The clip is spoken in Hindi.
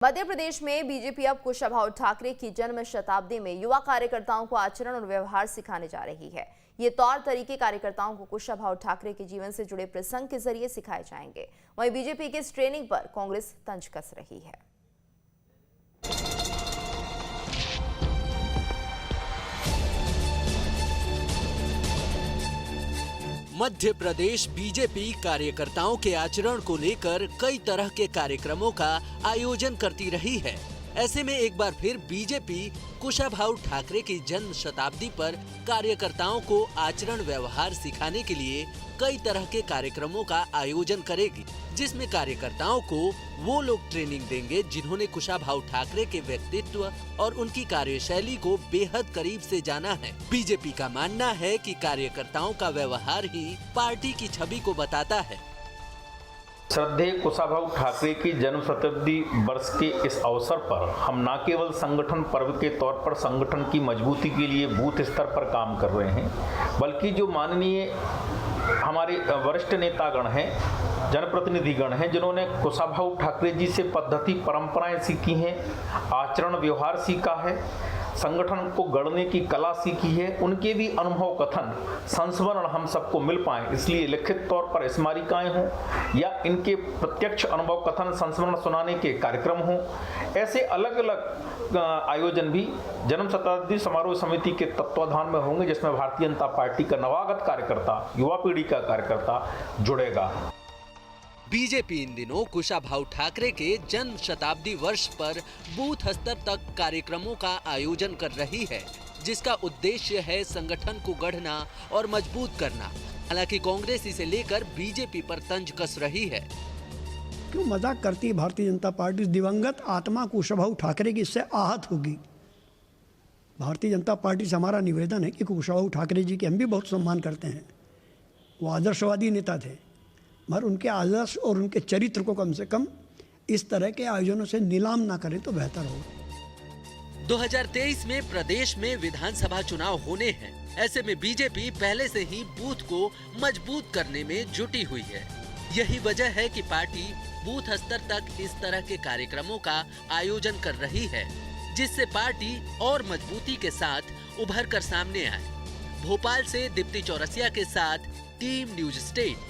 मध्य प्रदेश में बीजेपी अब कुशाभाऊ ठाकरे की जन्म शताब्दी में युवा कार्यकर्ताओं को आचरण और व्यवहार सिखाने जा रही है। ये तौर तरीके कार्यकर्ताओं को कुशाभाऊ ठाकरे के जीवन से जुड़े प्रसंग के जरिए सिखाए जाएंगे। वहीं बीजेपी की इस ट्रेनिंग पर कांग्रेस तंज कस रही है। मध्य प्रदेश बीजेपी कार्यकर्ताओं के आचरण को लेकर कई तरह के कार्यक्रमों का आयोजन करती रही है। ऐसे में एक बार फिर बीजेपी कुशाभाऊ ठाकरे की जन्म शताब्दी पर कार्यकर्ताओं को आचरण व्यवहार सिखाने के लिए कई तरह के कार्यक्रमों का आयोजन करेगी, जिसमें कार्यकर्ताओं को वो लोग ट्रेनिंग देंगे जिन्होंने कुशाभाऊ ठाकरे के व्यक्तित्व और उनकी कार्यशैली को बेहद करीब से जाना है। बीजेपी का मानना है कि कार्यकर्ताओं का व्यवहार ही पार्टी की छवि को बताता है। श्रद्धेय कुशाभाऊ ठाकरे की जन्म शताब्दी वर्ष के इस अवसर पर हम न केवल संगठन पर्व के तौर पर संगठन की मजबूती के लिए बूथ स्तर पर काम कर रहे हैं, बल्कि जो माननीय हमारे वरिष्ठ नेतागण हैं, जनप्रतिनिधिगण हैं, जिन्होंने कुशाभाऊ ठाकरे जी से पद्धति परंपराएं सीखी हैं, आचरण व्यवहार सीखा है, संगठन को गढ़ने की कला सीखी है, उनके भी अनुभव कथन संस्मरण हम सबको मिल पाए, इसलिए लिखित तौर पर स्मारिकाएं हों या इनके प्रत्यक्ष अनुभव कथन संस्मरण सुनाने के कार्यक्रम हों, ऐसे अलग अलग आयोजन भी जन्म शताब्दी समारोह समिति के तत्वाधान में होंगे, जिसमें भारतीय जनता पार्टी का नवागत कार्यकर्ता, युवा पीढ़ी का कार्यकर्ता जुड़ेगा। बीजेपी इन दिनों कुशाभाऊ ठाकरे के जन्म शताब्दी वर्ष पर बूथ स्तर तक कार्यक्रमों का आयोजन कर रही है, जिसका उद्देश्य है संगठन को गढ़ना और मजबूत करना। हालांकि कांग्रेस इसे लेकर बीजेपी पर तंज कस रही है। क्यों मजाक करती है भारतीय जनता पार्टी? दिवंगत आत्मा कुशाभाऊ ठाकरे की इससे आहत होगी। भारतीय जनता पार्टी से हमारा निवेदन है कि कुशाभाऊ ठाकरे जी के हम भी बहुत सम्मान करते हैं। वो आदर्शवादी नेता थे, मगर उनके आदर्श और उनके चरित्र को कम से कम इस तरह के आयोजनों से नीलाम ना करें तो बेहतर होगा। 2023 में प्रदेश में विधानसभा चुनाव होने हैं। ऐसे में बीजेपी पहले से ही बूथ को मजबूत करने में जुटी हुई है। यही वजह है कि पार्टी बूथ स्तर तक इस तरह के कार्यक्रमों का आयोजन कर रही है, जिससे पार्टी और मजबूती के साथ उभर कर सामने आए। भोपाल से दीप्ति चौरसिया के साथ टीम न्यूज स्टेट।